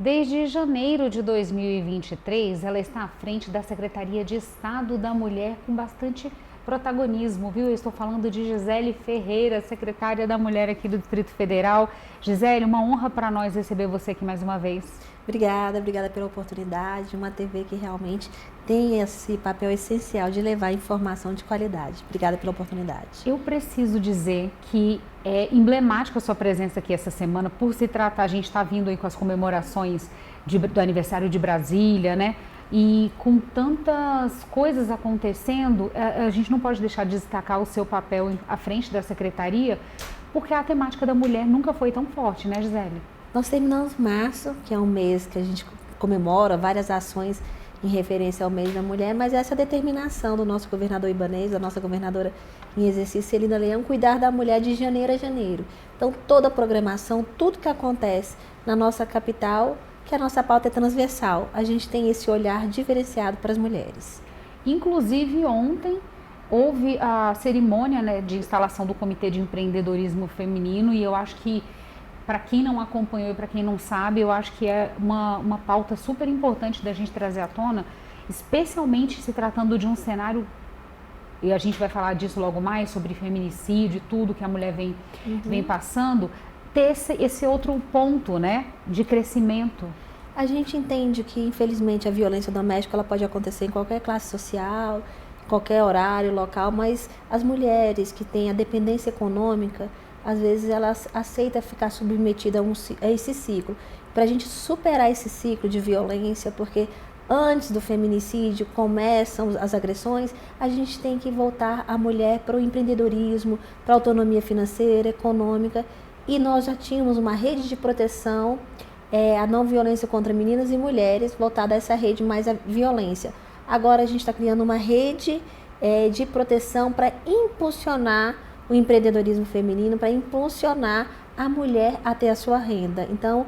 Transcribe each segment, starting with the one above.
Desde janeiro de 2023, ela está à frente da Secretaria de Estado da Mulher com bastante protagonismo, viu? Eu estou falando de Gisele Ferreira, secretária da Mulher aqui do Distrito Federal. Gisele, uma honra para nós receber você aqui mais uma vez. Obrigada pela oportunidade. Uma TV que realmente tem esse papel essencial de levar informação de qualidade. Obrigada pela oportunidade. Eu preciso dizer que é emblemática a sua presença aqui essa semana, por se tratar, a gente está vindo aí com as comemorações do aniversário de Brasília, né? E com tantas coisas acontecendo, a gente não pode deixar de destacar o seu papel à frente da secretaria, porque a temática da mulher nunca foi tão forte, né, Gisele? Nós terminamos março, que é um mês que a gente comemora várias ações em referência ao mês da mulher, mas essa determinação do nosso governador Ibanez, da nossa governadora em exercício, Celina Leão, cuidar da mulher de janeiro a janeiro. Então, toda a programação, tudo que acontece na nossa capital, que a nossa pauta é transversal, a gente tem esse olhar diferenciado para as mulheres. Inclusive, ontem houve a cerimônia, né, de instalação do Comitê de Empreendedorismo Feminino, e eu acho que, para quem não acompanhou e para quem não sabe, eu acho que é uma pauta super importante da gente trazer à tona, especialmente se tratando de um cenário, e a gente vai falar disso logo mais, sobre feminicídio e tudo que a mulher vem passando, ter esse outro ponto, né, de crescimento. A gente entende que, infelizmente, a violência doméstica ela pode acontecer em qualquer classe social, em qualquer horário, local, mas as mulheres que têm a dependência econômica, às vezes elas aceitam ficar submetida a esse ciclo. Para a gente superar esse ciclo de violência, porque antes do feminicídio começam as agressões, a gente tem que voltar a mulher para o empreendedorismo, para a autonomia financeira, econômica, e nós já tínhamos uma rede de proteção, a não violência contra meninas e mulheres, voltada a essa rede mais a violência. Agora a gente está criando uma rede de proteção para impulsionar o empreendedorismo feminino, para impulsionar a mulher a ter a sua renda. Então,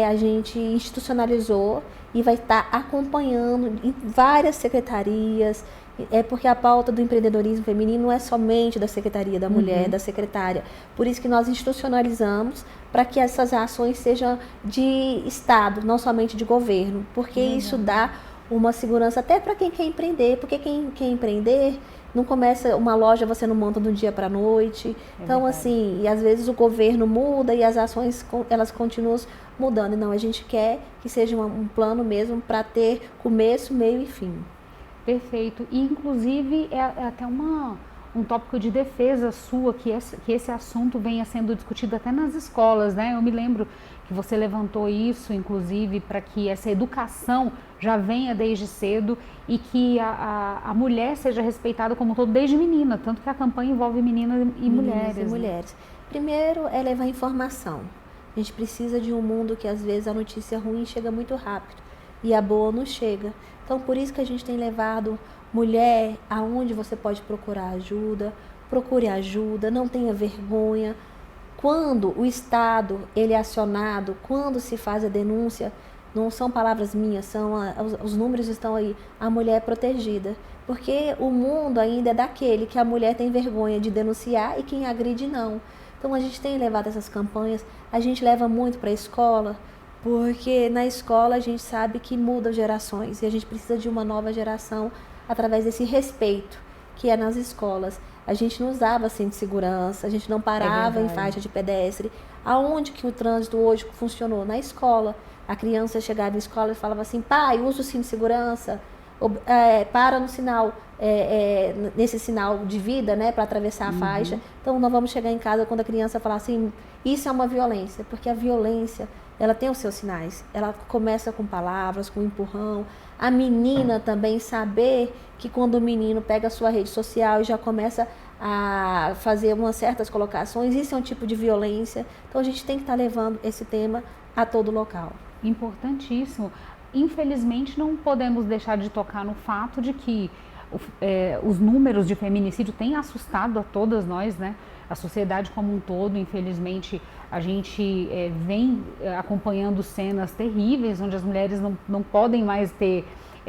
a gente institucionalizou e vai estar acompanhando em várias secretarias, porque a pauta do empreendedorismo feminino não é somente da Secretaria da Mulher, da secretária. Por isso que nós institucionalizamos para que essas ações sejam de Estado, não somente de governo, porque isso dá uma segurança até para quem quer empreender, porque quem quer empreender não começa uma loja, você não monta do dia para a noite. Então, assim, e às vezes o governo muda e as ações, elas continuam mudando. Não, a gente quer que seja um plano mesmo para ter começo, meio e fim. Perfeito. E, inclusive, é até um tópico de defesa sua, que esse assunto venha sendo discutido até nas escolas, né? Eu me lembro que você levantou isso, inclusive, para que essa educação já venha desde cedo e que a mulher seja respeitada como um todo desde menina, tanto que a campanha envolve meninas e mulheres. E mulheres. Primeiro é levar informação. A gente precisa de um mundo que às vezes a notícia ruim chega muito rápido e a boa não chega. Então, por isso que a gente tem levado mulher aonde você pode procurar ajuda, procure ajuda, não tenha vergonha. Quando o Estado ele é acionado, quando se faz a denúncia, não são palavras minhas, os números estão aí, a mulher é protegida. Porque o mundo ainda é daquele que a mulher tem vergonha de denunciar e quem agride não. Então a gente tem levado essas campanhas, a gente leva muito para a escola, porque na escola a gente sabe que muda gerações e a gente precisa de uma nova geração através desse respeito que é nas escolas. A gente não usava cinto de segurança, a gente não parava em faixa de pedestre. Aonde que o trânsito hoje funcionou? Na escola. A criança chegava na escola e falava assim, pai, usa o cinto de segurança, para no sinal, nesse sinal de vida, né, para atravessar a faixa. Então nós vamos chegar em casa quando a criança falar assim, isso é uma violência, porque a violência, ela tem os seus sinais. Ela começa com palavras, com empurrão. A menina também saber que quando o menino pega a sua rede social e já começa a fazer umas certas colocações, isso é um tipo de violência. Então a gente tem que estar levando esse tema a todo local. Importantíssimo. Infelizmente não podemos deixar de tocar no fato de que os números de feminicídio têm assustado a todas nós, né? A sociedade como um todo, infelizmente, a gente vem acompanhando cenas terríveis, onde as mulheres não podem mais ter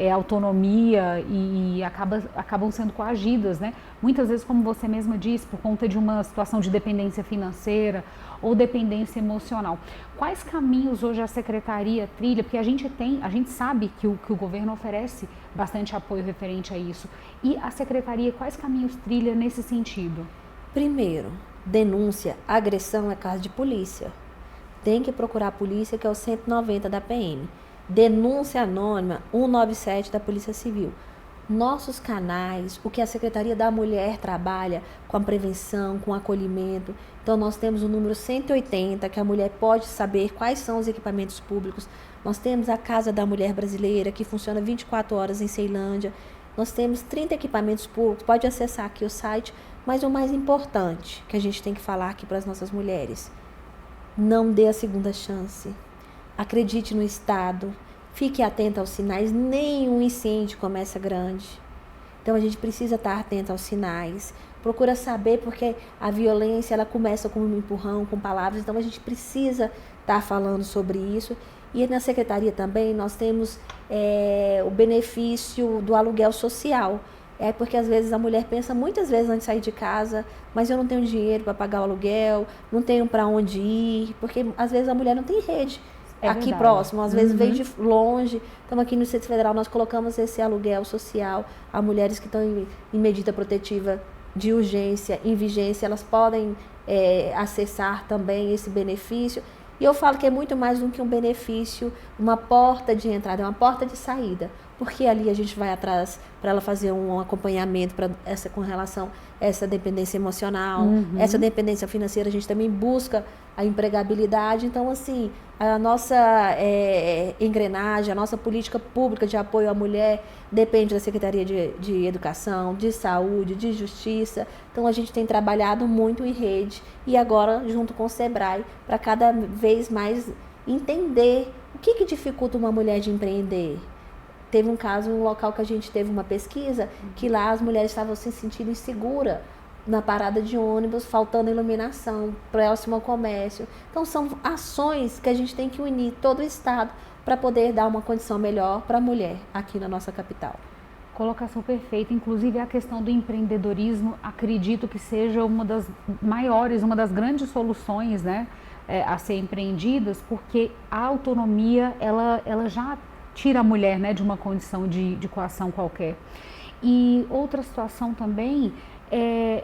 autonomia e acabam sendo coagidas, né? Muitas vezes, como você mesma disse, por conta de uma situação de dependência financeira ou dependência emocional. Quais caminhos hoje a Secretaria trilha? Porque a gente sabe que o governo oferece bastante apoio referente a isso. E a Secretaria, quais caminhos trilha nesse sentido? Primeiro, denúncia, agressão é caso de polícia. Tem que procurar a polícia, que é o 190 da PM. Denúncia anônima, 197 da Polícia Civil. Nossos canais, o que a Secretaria da Mulher trabalha com a prevenção, com o acolhimento. Então, nós temos o número 180, que a mulher pode saber quais são os equipamentos públicos. Nós temos a Casa da Mulher Brasileira, que funciona 24 horas em Ceilândia. Nós temos 30 equipamentos públicos, pode acessar aqui o site. Mas o mais importante que a gente tem que falar aqui para as nossas mulheres, não dê a segunda chance. Acredite no Estado, fique atenta aos sinais, nenhum incêndio começa grande. Então a gente precisa estar atento aos sinais, procura saber porque a violência ela começa com um empurrão, com palavras, então a gente precisa estar falando sobre isso. E na Secretaria também nós temos o benefício do aluguel social. Porque às vezes a mulher pensa muitas vezes antes de sair de casa, mas eu não tenho dinheiro para pagar o aluguel, não tenho para onde ir, porque às vezes a mulher não tem rede aqui próximo, às vezes vem de longe. Então aqui no Distrito Federal nós colocamos esse aluguel social a mulheres que estão em medida protetiva de urgência, em vigência, elas podem acessar também esse benefício. E eu falo que é muito mais do que um benefício, uma porta de entrada, é uma porta de saída. Porque ali a gente vai atrás para ela fazer um acompanhamento com relação a essa dependência emocional, essa dependência financeira, a gente também busca a empregabilidade. Então, assim, a nossa engrenagem, a nossa política pública de apoio à mulher depende da Secretaria de Educação, de Saúde, de Justiça. Então, a gente tem trabalhado muito em rede e agora junto com o SEBRAE para cada vez mais entender o que dificulta uma mulher de empreender. Teve um caso, um local que a gente teve uma pesquisa, que lá as mulheres estavam se sentindo inseguras na parada de ônibus, faltando iluminação, próximo ao comércio. Então, são ações que a gente tem que unir todo o Estado para poder dar uma condição melhor para a mulher aqui na nossa capital. Colocação perfeita. Inclusive, a questão do empreendedorismo, acredito que seja uma das maiores, uma das grandes soluções, né, a ser empreendidas, porque a autonomia, ela já tira a mulher, né, de uma condição de coação qualquer. E outra situação também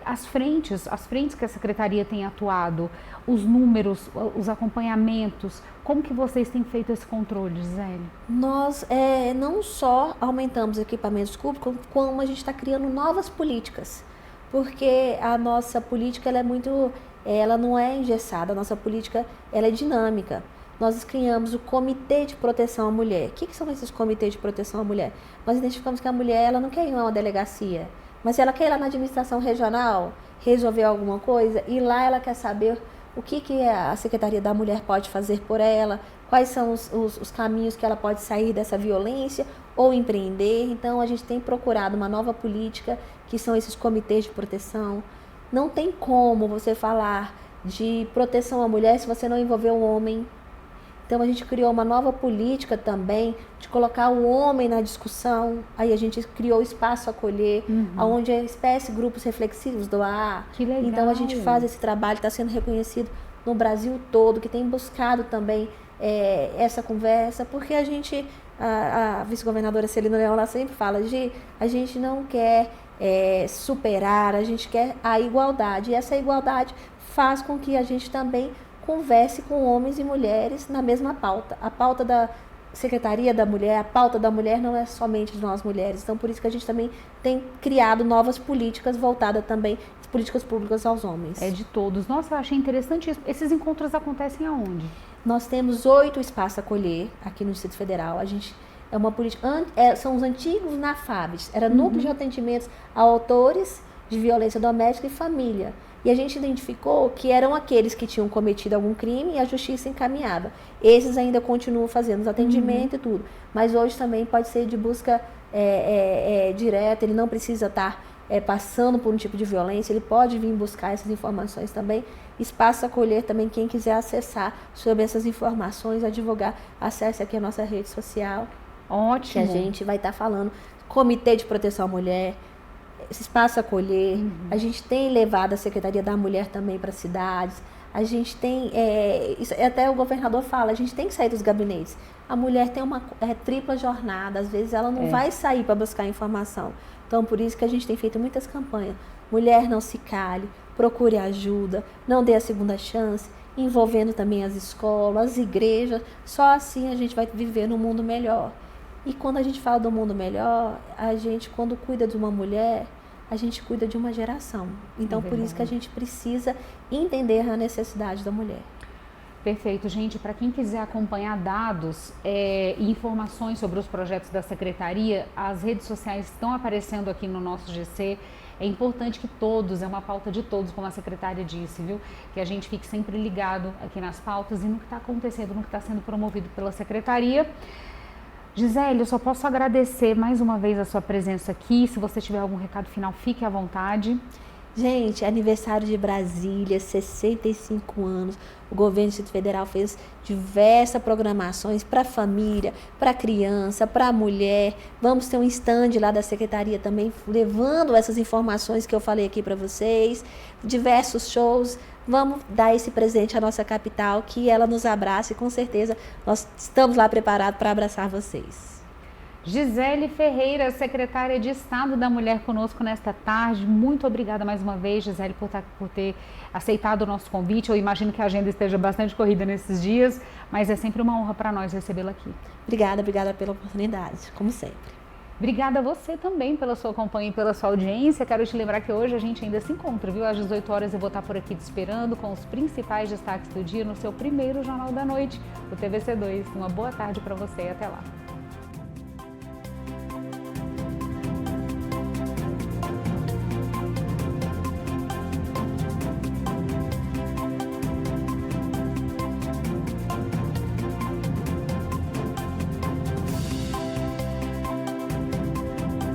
as frentes que a Secretaria tem atuado, os números, os acompanhamentos, como que vocês têm feito esse controle, Gisele? Nós não só aumentamos equipamentos públicos, como a gente está criando novas políticas, porque a nossa política ela não é engessada, a nossa política ela é dinâmica. Nós criamos o Comitê de Proteção à Mulher. O que são esses comitês de proteção à mulher? Nós identificamos que a mulher ela não quer ir a uma delegacia, mas ela quer ir lá na administração regional, resolver alguma coisa, e lá ela quer saber o que a Secretaria da Mulher pode fazer por ela, quais são os caminhos que ela pode sair dessa violência ou empreender. Então, a gente tem procurado uma nova política, que são esses comitês de proteção. Não tem como você falar de proteção à mulher se você não envolver o homem. Então, a gente criou uma nova política também de colocar o homem na discussão. Aí a gente criou o Espaço Acolher, onde é espécie grupos reflexivos do AA. Que legal. Então, a gente faz esse trabalho, está sendo reconhecido no Brasil todo, que tem buscado também essa conversa, porque a vice-governadora Celina Leão, ela sempre fala, a gente não quer superar, a gente quer a igualdade. E essa igualdade faz com que a gente também converse com homens e mulheres na mesma pauta. A pauta da Secretaria da Mulher, a pauta da mulher não é somente de nós mulheres. Então, por isso que a gente também tem criado novas políticas voltadas também, políticas públicas aos homens. É de todos. Nossa, eu achei interessante isso. Esses encontros acontecem aonde? Nós temos 8 espaços a acolher aqui no Distrito Federal. A gente é uma política, são os antigos NAFABs, era Núcleo de Atendimentos a Autores de Violência Doméstica e Família. E a gente identificou que eram aqueles que tinham cometido algum crime e a justiça encaminhava. Esses ainda continuam fazendo os atendimentos e tudo. Mas hoje também pode ser de busca direta, ele não precisa estar passando por um tipo de violência, ele pode vir buscar essas informações também. Espaço Acolher também, quem quiser acessar sobre essas informações, advogar, acesse aqui a nossa rede social. Ótimo. Que a gente vai estar falando. Comitê de Proteção à Mulher, Espaço Acolher. A gente tem levado a Secretaria da Mulher também para cidades. A gente tem, até o governador fala, a gente tem que sair dos gabinetes. A mulher tem uma tripla jornada, às vezes ela não vai sair para buscar informação. Então, por isso que a gente tem feito muitas campanhas. Mulher, não se cale, procure ajuda, não dê a segunda chance, envolvendo também as escolas, as igrejas. Só assim a gente vai viver num mundo melhor. E quando a gente fala do mundo melhor, a gente, quando cuida de uma mulher, a gente cuida de uma geração. Então, por isso que a gente precisa entender a necessidade da mulher. Perfeito, gente. Para quem quiser acompanhar dados e informações sobre os projetos da Secretaria, as redes sociais estão aparecendo aqui no nosso GC. É importante que todos, é uma pauta de todos, como a secretária disse, viu? Que a gente fique sempre ligado aqui nas pautas e no que está acontecendo, no que está sendo promovido pela Secretaria. Gisele, eu só posso agradecer mais uma vez a sua presença aqui. Se você tiver algum recado final, fique à vontade. Gente, aniversário de Brasília, 65 anos. O governo do Distrito Federal fez diversas programações para a família, para a criança, para a mulher. Vamos ter um stand lá da secretaria também, levando essas informações que eu falei aqui para vocês. Diversos shows. Vamos dar esse presente à nossa capital, que ela nos abrace e com certeza nós estamos lá preparados para abraçar vocês. Gisele Ferreira, secretária de Estado da Mulher, conosco nesta tarde. Muito obrigada mais uma vez, Gisele, por ter aceitado o nosso convite. Eu imagino que a agenda esteja bastante corrida nesses dias, mas é sempre uma honra para nós recebê-la aqui. Obrigada pela oportunidade, como sempre. Obrigada a você também pela sua companhia e pela sua audiência. Quero te lembrar que hoje a gente ainda se encontra, viu? Às 18 horas eu vou estar por aqui te esperando com os principais destaques do dia no seu primeiro Jornal da Noite, o TVC2. Uma boa tarde para você e até lá.